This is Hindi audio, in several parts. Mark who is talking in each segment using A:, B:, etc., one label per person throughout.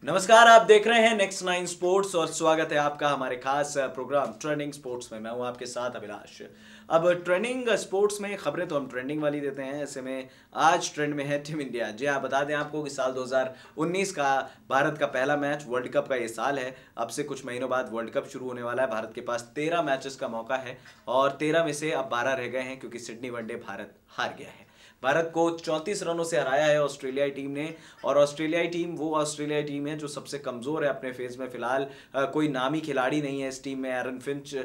A: नमस्कार, आप देख रहे हैं नेक्स्ट 9 स्पोर्ट्स और स्वागत है आपका हमारे खास प्रोग्राम ट्रेंडिंग स्पोर्ट्स में। मैं हूं आपके साथ अभिलाष। अब ट्रेंडिंग स्पोर्ट्स में खबरें तो हम ट्रेंडिंग वाली देते हैं, ऐसे में आज ट्रेंड में है टीम इंडिया। जी हाँ, बता दें आपको कि साल 2019 का भारत का पहला मैच, वर्ल्ड कप का ये साल है। अब से कुछ महीनों बाद वर्ल्ड कप शुरू होने वाला है। भारत के पास 13 मैचेस का मौका है और 13 में से अब 12 रह गए हैं क्योंकि सिडनी वनडे भारत हार गया है। भारत को 34 रनों से हराया है ऑस्ट्रेलियाई टीम ने, और ऑस्ट्रेलियाई टीम वो ऑस्ट्रेलियाई टीम है जो सबसे कमज़ोर है अपने फेज में। फिलहाल कोई नामी खिलाड़ी नहीं है इस टीम में। एरन फिंच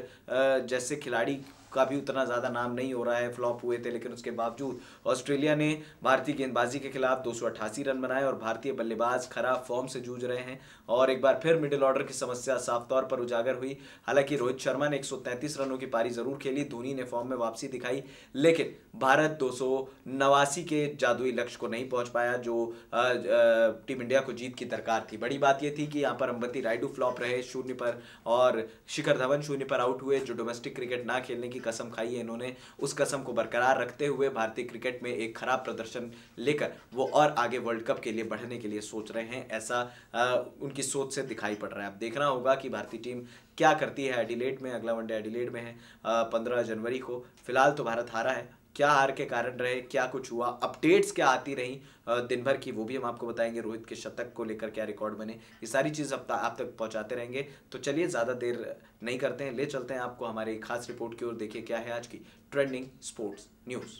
A: जैसे खिलाड़ी का भी उतना ज़्यादा नाम नहीं हो रहा है, फ्लॉप हुए थे, लेकिन उसके बावजूद ऑस्ट्रेलिया ने भारतीय गेंदबाजी के खिलाफ 288 रन बनाए और भारतीय बल्लेबाज खराब फॉर्म से जूझ रहे हैं और एक बार फिर मिडिल ऑर्डर की समस्या साफ तौर पर उजागर हुई। हालांकि रोहित शर्मा ने 133 रनों की पारी जरूर खेली, धोनी ने फॉर्म में वापसी दिखाई, लेकिन भारत 289 के जादुई लक्ष्य को नहीं पहुंच पाया जो टीम इंडिया को जीत की दरकार थी। बड़ी बात यह थी कि यहाँ पर अंबती रायडू फ्लॉप रहे 0 पर और शिखर धवन 0 पर आउट हुए, जो डोमेस्टिक क्रिकेट ना खेलने की कसम खाई है इन्होंने। उस कसम को बरकरार रखते हुए भारतीय क्रिकेट में एक खराब प्रदर्शन लेकर वो और आगे वर्ल्ड कप के लिए बढ़ने के लिए सोच रहे हैं, ऐसा उनकी सोच से दिखाई पड़ रहा है। अब देखना होगा कि भारतीय टीम क्या करती है। एडिलेड में अगला वनडे एडिलेड में है 15 जनवरी को। फिलहाल तो भारत हारा है। क्या हार के कारण रहे, क्या कुछ हुआ, अपडेट्स क्या आती रही दिन भर की, वो भी हम आपको बताएंगे। रोहित के शतक को लेकर क्या रिकॉर्ड बने, ये सारी चीज़ आप तक पहुंचाते रहेंगे। तो चलिए ज़्यादा देर नहीं करते हैं, ले चलते हैं आपको हमारे खास रिपोर्ट की ओर। देखिए क्या है आज की trending sports news.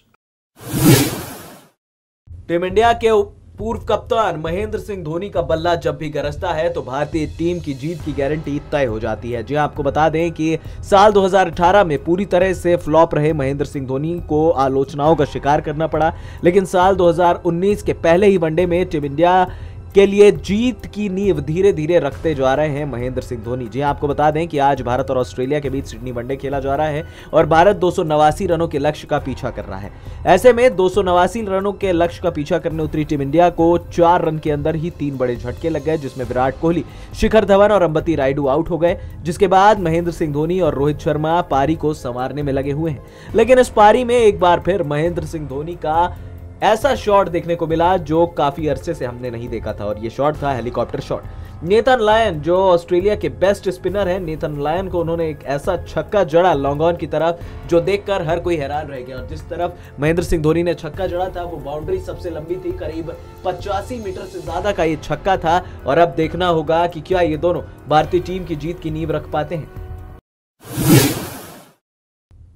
A: Team India के पूर्व कप्तान महेंद्र सिंह धोनी का बल्ला जब भी गरजता है तो भारतीय टीम की जीत की गारंटी तय हो जाती है। जी आपको बता दें कि साल 2018 में पूरी तरह से फ्लॉप रहे महेंद्र सिंह धोनी को आलोचनाओं का शिकार करना पड़ा, लेकिन साल 2019 के पहले ही वनडे में टीम इंडिया के लिए जीत की नींव धीरे धीरे रखते जा रहे हैं महेंद्र सिंह धोनी। जी आपको बता दें कि आज भारत और ऑस्ट्रेलिया के बीच सिडनी वनडे खेला जा रहा है और भारत 289 रनों के लक्ष्य का पीछा कर रहा है। ऐसे में 289 रनों के लक्ष्य का पीछा करने उतरी टीम इंडिया को 4 रन के अंदर ही 3 बड़े झटके लग गए, जिसमें विराट कोहली, शिखर धवन और अंबती रायडू आउट हो गए, जिसके बाद महेंद्र सिंह धोनी और रोहित शर्मा पारी को संवारने में लगे हुए हैं। लेकिन इस पारी में एक बार फिर महेंद्र सिंह धोनी का ऐसा शॉट देखने को मिला जो काफी अरसे से हमने नहीं देखा था, और ये शॉट था हेलीकॉप्टर शॉट। नेथन लायन जो ऑस्ट्रेलिया के बेस्ट स्पिनर हैं, नेथन लायन को उन्होंने एक ऐसा छक्का जड़ा लॉन्ग ऑन की तरफ जो देखकर हर कोई हैरान रह गया। और जिस तरफ महेंद्र सिंह धोनी ने छक्का जड़ा था वो बाउंड्री सबसे लंबी थी, करीब 85 मीटर से ज्यादा का ये छक्का था। और अब देखना होगा कि क्या ये दोनों भारतीय टीम की जीत की नींव रख पाते हैं।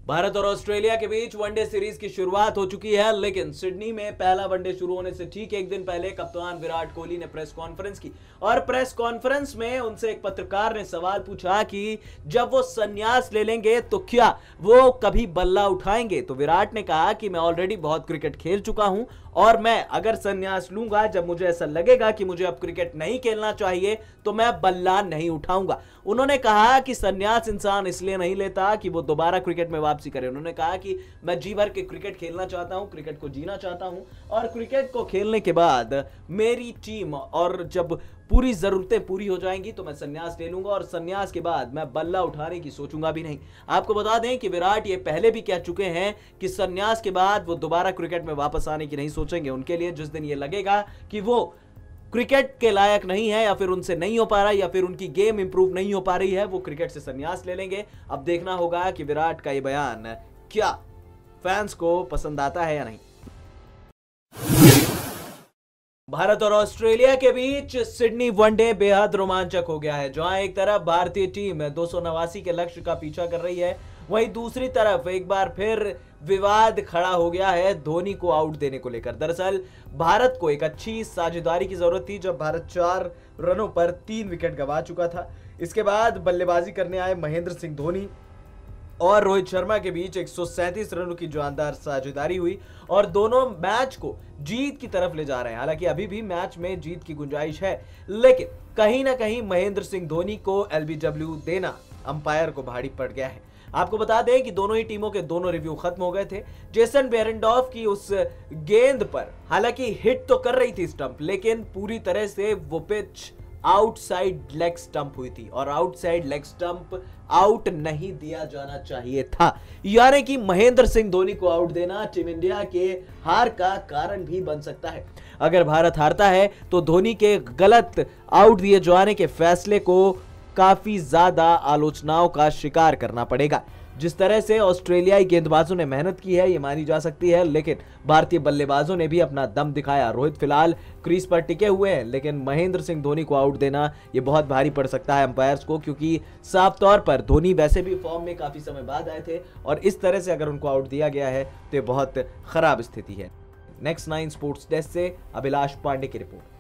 A: भारत और ऑस्ट्रेलिया के बीच वनडे सीरीज की शुरुआत हो चुकी है, लेकिन सिडनी में पहला वनडे शुरू होने से ठीक एक दिन पहले कप्तान विराट कोहली ने प्रेस कॉन्फ्रेंस की और प्रेस कॉन्फ्रेंस में उनसे एक पत्रकार ने सवाल पूछा कि जब वो संन्यास ले लेंगे तो क्या वो कभी बल्ला उठाएंगे। तो विराट ने कहा कि मैं ऑलरेडी बहुत क्रिकेट खेल चुका हूं और मैं अगर संन्यास लूंगा जब मुझे ऐसा लगेगा कि मुझे अब क्रिकेट नहीं खेलना चाहिए तो मैं बल्ला नहीं उठाऊंगा। उन्होंने कहा कि संन्यास इंसान इसलिए नहीं लेता कि वो दोबारा क्रिकेट में वापसी करे। उन्होंने कहा कि मैं जी भर के क्रिकेट खेलना चाहता हूं, क्रिकेट को जीना चाहता हूं और क्रिकेट को खेलने के बाद मेरी टीम और जब पूरी जरूरतें पूरी हो जाएंगी तो मैं संन्यास ले लूंगा और संन्यास के बाद मैं बल्ला उठाने की सोचूंगा भी नहीं। आपको बता दें कि विराट ये पहले भी कह चुके हैं कि संन्यास के बाद वो दोबारा क्रिकेट में वापस आने की नहीं सोचेंगे। उनके लिए जिस दिन ये लगेगा कि वो क्रिकेट के लायक नहीं है या फिर उनसे नहीं हो पा रहा है या फिर उनकी गेम इंप्रूव नहीं हो पा रही है, वो क्रिकेट से संन्यास ले लेंगे। अब देखना होगा कि विराट का ये बयान क्या फैंस को पसंद आता है या नहीं। भारत और ऑस्ट्रेलिया के बीच सिडनी वनडे बेहद रोमांचक हो गया है। जहां एक तरफ भारतीय टीम 289 के लक्ष्य का पीछा कर रही है, वहीं दूसरी तरफ एक बार फिर विवाद खड़ा हो गया है धोनी को आउट देने को लेकर। दरअसल भारत को एक अच्छी साझेदारी की जरूरत थी जब भारत 4 रनों पर 3 विकेट गंवा चुका था। इसके बाद बल्लेबाजी करने आए महेंद्र सिंह धोनी और रोहित शर्मा के बीच 137 रनों की जानदार साझेदारी हुई और दोनों मैच को जीत की तरफ ले जा रहे हैं। हालांकि अभी भी मैच में जीत की गुंजाइश है, लेकिन कहीं ना कहीं महेंद्र सिंह धोनी को एलबीडब्ल्यू देना अंपायर को भारी पड़ गया है। आपको बता दें कि दोनों ही टीमों के दोनों रिव्यू खत्म हो गए थे। जेसन बेरेंडॉर्फ की उस गेंद पर हालांकि हिट तो कर रही थी स्टंप, लेकिन पूरी तरह से वो पिच आउटसाइड लेग स्टंप हुई थी और आउटसाइड लेग स्टंप आउट नहीं दिया जाना चाहिए था। यानी कि महेंद्र सिंह धोनी को आउट देना टीम इंडिया के हार का कारण भी बन सकता है। अगर भारत हारता है तो धोनी के गलत आउट दिए जाने के फैसले को काफी ज्यादा आलोचनाओं का शिकार करना पड़ेगा। जिस तरह से ऑस्ट्रेलियाई गेंदबाजों ने मेहनत की है ये मानी जा सकती है, लेकिन भारतीय बल्लेबाजों ने भी अपना दम दिखाया। रोहित फिलहाल क्रीज पर टिके हुए हैं, लेकिन महेंद्र सिंह धोनी को आउट देना ये बहुत भारी पड़ सकता है अंपायर्स को, क्योंकि साफ तौर पर धोनी वैसे भी फॉर्म में काफी समय बाद आए थे और इस तरह से अगर उनको आउट दिया गया है तो ये बहुत खराब स्थिति है। नेक्स्ट 9 स्पोर्ट्स डेस्क से अभिलाष पांडे की रिपोर्ट।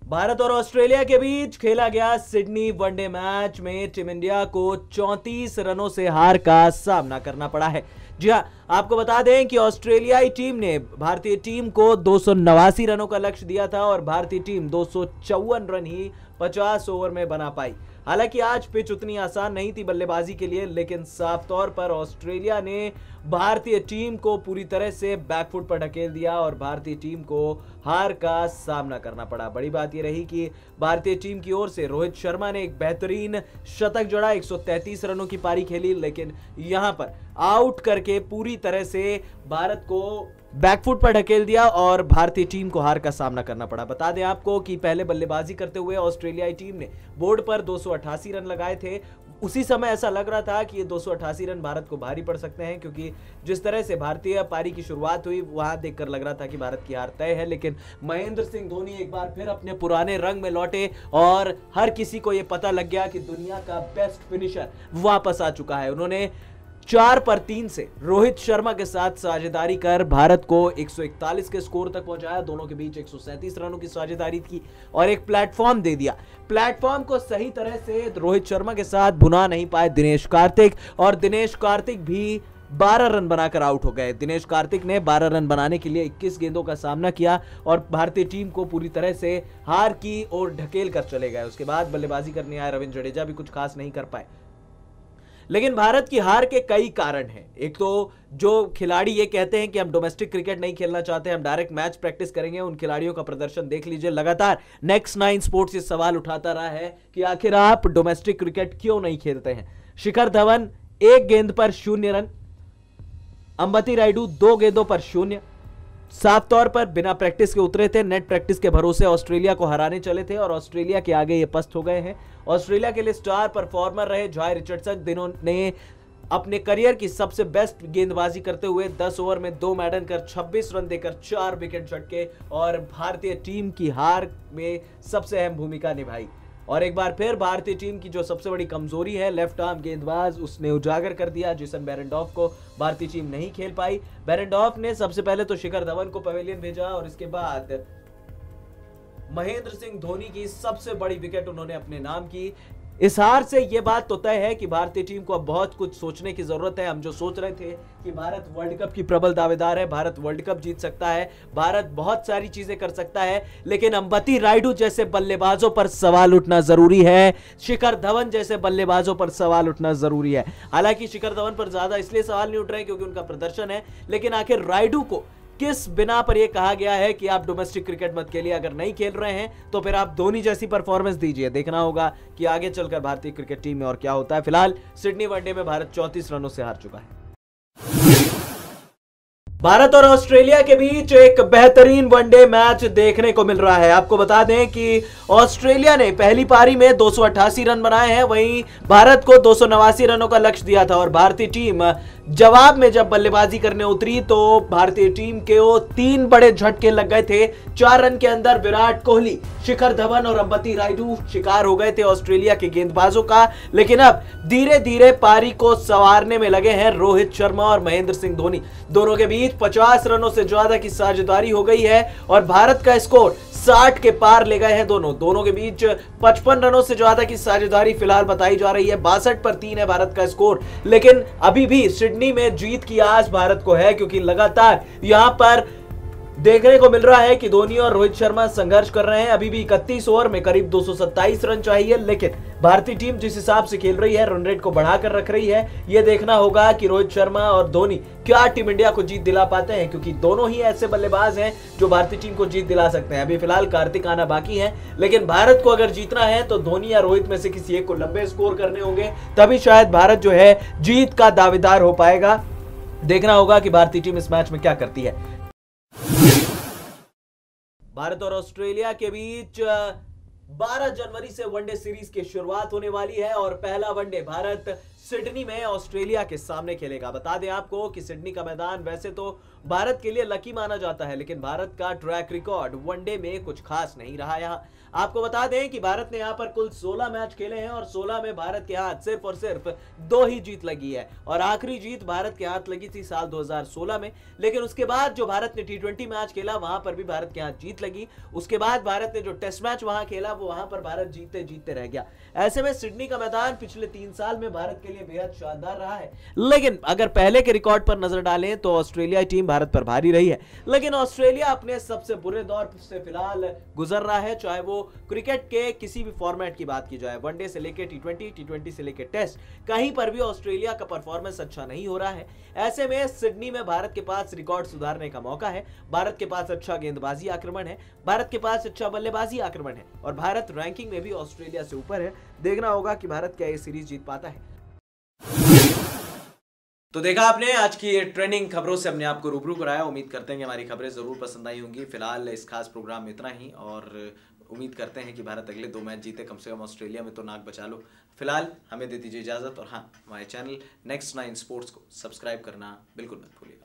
A: भारत और ऑस्ट्रेलिया के बीच खेला गया सिडनी वनडे मैच में टीम इंडिया को 34 रनों से हार का सामना करना पड़ा है। जी हां, आपको बता दें कि ऑस्ट्रेलियाई टीम ने भारतीय टीम को 289 रनों का लक्ष्य दिया था और भारतीय टीम 254 रन ही 50 ओवर में बना पाई। हालांकि आज पिच उतनी आसान नहीं थी बल्लेबाजी के लिए, लेकिन साफ तौर पर ऑस्ट्रेलिया ने भारतीय टीम को पूरी तरह से बैकफुट पर ढकेल दिया और भारतीय टीम को हार का सामना करना पड़ा। बड़ी बात यह रही कि भारतीय टीम की ओर से रोहित शर्मा ने एक बेहतरीन शतक जड़ा, 133 रनों की पारी खेली, लेकिन यहां पर आउट करके पूरी तरह से भारत को बैकफुट पर ढकेल दिया और भारतीय टीम को हार का सामना करना पड़ा। बता दें आपको कि पहले बल्लेबाजी करते हुए ऑस्ट्रेलियाई टीम ने बोर्ड पर 288 रन लगाए थे। उसी समय ऐसा लग रहा था कि ये 288 रन भारत को भारी पड़ सकते हैं, क्योंकि जिस तरह से भारतीय पारी की शुरुआत हुई वहां देखकर लग रहा था कि भारत की हार तय है। लेकिन महेंद्र सिंह धोनी एक बार फिर अपने पुराने रंग में लौटे और हर किसी को यह पता लग गया कि दुनिया का बेस्ट फिनिशर वापस आ चुका है। उन्होंने 4 पर 3 से रोहित शर्मा के साथ साझेदारी कर भारत को 141 के स्कोर तक पहुंचाया। दोनों के बीच 137 रनों की साझेदारी की और एक प्लेटफॉर्म दे दिया। प्लेटफॉर्म को सही तरह से रोहित शर्मा के साथ भुना नहीं पाए दिनेश कार्तिक, और दिनेश कार्तिक भी 12 रन बनाकर आउट हो गए। दिनेश कार्तिक ने 12 रन बनाने के लिए 21 गेंदों का सामना किया और भारतीय टीम को पूरी तरह से हार की ओर ढकेल कर चले गए। उसके बाद बल्लेबाजी करने आए रविंद्र जडेजा भी कुछ खास नहीं कर पाए। लेकिन भारत की हार के कई कारण हैं। एक तो जो खिलाड़ी ये कहते हैं कि हम डोमेस्टिक क्रिकेट नहीं खेलना चाहते, हम डायरेक्ट मैच प्रैक्टिस करेंगे, उन खिलाड़ियों का प्रदर्शन देख लीजिए। लगातार नेक्स्ट 9 स्पोर्ट्स ये सवाल उठाता रहा है कि आखिर आप डोमेस्टिक क्रिकेट क्यों नहीं खेलते हैं। शिखर धवन 1 गेंद पर 0 रन, अंबती रायडू 2 गेंदों पर 0, साफ तौर पर बिना प्रैक्टिस के उतरे थे। नेट प्रैक्टिस के भरोसे ऑस्ट्रेलिया को हराने चले थे और ऑस्ट्रेलिया के आगे ये पस्त हो गए हैं। ऑस्ट्रेलिया के लिए स्टार परफॉर्मर रहे जॉय रिचर्डसन, जिन्होंने अपने करियर की सबसे बेस्ट गेंदबाजी करते हुए 10 ओवर में 2 मैडन कर 26 रन देकर 4 विकेट झटके और भारतीय टीम की हार में सबसे अहम भूमिका निभाई। और एक बार फिर भारतीय टीम की जो सबसे बड़ी कमजोरी है लेफ्ट आर्म गेंदबाज, उसने उजागर कर दिया। जेसन बेरेंडॉफ को भारतीय टीम नहीं खेल पाई। बेरेंडॉफ ने सबसे पहले तो शिखर धवन को पवेलियन भेजा और इसके बाद महेंद्र सिंह धोनी की सबसे बड़ी विकेट उन्होंने अपने नाम की। इस हार से यह बात तो तय है कि भारतीय टीम को अब बहुत कुछ सोचने की जरूरत है। हम जो सोच रहे थे कि भारत वर्ल्ड कप की प्रबल दावेदार है, भारत वर्ल्ड कप जीत सकता है, भारत बहुत सारी चीजें कर सकता है, लेकिन अंबती रायडू जैसे बल्लेबाजों पर सवाल उठना जरूरी है, शिखर धवन जैसे बल्लेबाजों पर सवाल उठना जरूरी है। हालांकि शिखर धवन पर ज्यादा इसलिए सवाल नहीं उठ रहे क्योंकि उनका प्रदर्शन है, लेकिन आखिर रायडू को किस बिना पर यह कहा गया है कि आप डोमेस्टिक क्रिकेट मत खेलिए। अगर नहीं खेल रहे हैं तो फिर आप धोनी जैसी परफॉर्मेंस दीजिए। देखना होगा कि आगे चलकर भारतीय क्रिकेट टीम में और क्या होता है। फिलहाल सिडनी वनडे में भारत 34 रनों से हार चुका है। भारत और ऑस्ट्रेलिया के बीच एक बेहतरीन वनडे मैच देखने को मिल रहा है। आपको बता दें कि ऑस्ट्रेलिया ने पहली पारी में 288 रन बनाए हैं, वहीं भारत को 289 रनों का लक्ष्य दिया था और भारतीय टीम जवाब में जब बल्लेबाजी करने उतरी तो भारतीय टीम के 3 बड़े झटके लग गए थे। 4 रन के अंदर विराट कोहली, शिखर धवन और अंबती रायडू शिकार हो गए थे ऑस्ट्रेलिया के गेंदबाजों का। लेकिन अब धीरे धीरे पारी को संवारने में लगे हैं रोहित शर्मा और महेंद्र सिंह धोनी। दोनों के बीच 50 रनों से ज्यादा की साझेदारी हो गई है और भारत का स्कोर 60 के पार ले गए हैं दोनों के बीच 55 रनों से ज्यादा की साझेदारी फिलहाल बताई जा रही है। 62 पर 3 है भारत का स्कोर, लेकिन अभी भी सिडनी में जीत की आस भारत को है क्योंकि लगातार यहां पर देखने को मिल रहा है कि धोनी और रोहित शर्मा संघर्ष कर रहे हैं। अभी भी 31 ओवर में करीब 227 रन चाहिए, लेकिन भारतीय टीम जिस हिसाब से खेल रही है, रन रेट को बढ़ाकर रख रही है, यह देखना होगा कि रोहित शर्मा और धोनी क्या टीम इंडिया को जीत दिला पाते हैं, क्योंकि दोनों ही ऐसे बल्लेबाज हैं जो भारतीय टीम को जीत दिला सकते हैं। अभी फिलहाल कार्तिक आना बाकी है, लेकिन भारत को अगर जीतना है तो धोनी या रोहित में से किसी एक को लंबे स्कोर करने होंगे, तभी शायद भारत जो है जीत का दावेदार हो पाएगा। देखना होगा कि भारतीय टीम इस मैच में क्या करती है। भारत और ऑस्ट्रेलिया के बीच 12 जनवरी से वनडे सीरीज की शुरुआत होने वाली है और पहला वनडे भारत सिडनी में ऑस्ट्रेलिया के सामने खेलेगा। बता दें आपको कि सिडनी का मैदान वैसे तो भारत के लिए लकी माना जाता है, लेकिन भारत का ट्रैक रिकॉर्ड वनडे में कुछ खास नहीं रहा। यहां आपको बता दें कि भारत ने यहां पर कुल 16 मैच खेले हैं और 16 में भारत के हाथ सिर्फ और सिर्फ 2 ही जीत लगी है और आखिरी जीत भारत के हाथ लगी थी साल 2016 में। लेकिन उसके बाद जो भारत ने T20 मैच खेला वहां पर भी भारत के हाथ जीत लगी। उसके बाद भारत ने जो टेस्ट मैच वहां खेला वो वहां पर भारत जीतते जीतते रह गया। ऐसे में सिडनी का मैदान पिछले 3 साल में भारत के लिए बेहद शानदार रहा है। लेकिन अगर पहले के रिकॉर्ड पर नजर डालें तो ऑस्ट्रेलिया टीम भारत पर भारी रही है, लेकिन ऑस्ट्रेलिया अपने सबसे बुरे दौर से फिलहाल गुजर रहा है। चाहे वो क्रिकेट के किसी भी फॉर्मेट की बात की जाए, वनडे से लेकर T20 से लेकर टेस्ट, कहीं पर भी ऑस्ट्रेलिया का परफॉर्मेंस अच्छा नहीं हो रहा है। ऐसे में सिडनी में भारत के पास रिकॉर्ड सुधारने का मौका है। भारत के पास अच्छा गेंदबाजी आक्रमण है, भारत के पास अच्छा बल्लेबाजी आक्रमण है और भारत रैंकिंग में भी ऑस्ट्रेलिया से ऊपर है। देखना होगा कि भारत क्या ये सीरीज जीत पाता है। तो देखा आपने आज की ट्रेंडिंग खबरों से अपने आप को रूबरू कराया। उम्मीद करते हैं कि हमारी खबरें जरूर पसंद आई होंगी। फिलहाल इस खास प्रोग्राम में इतना ही और उम्मीद करते हैं कि भारत अगले 2 मैच जीते, कम से कम ऑस्ट्रेलिया में तो नाक बचा लो। फिलहाल हमें दे दीजिए इजाजत और हाँ, हमारे चैनल नेक्स्ट 9 स्पोर्ट्स को सब्सक्राइब करना बिल्कुल मत भूलिएगा।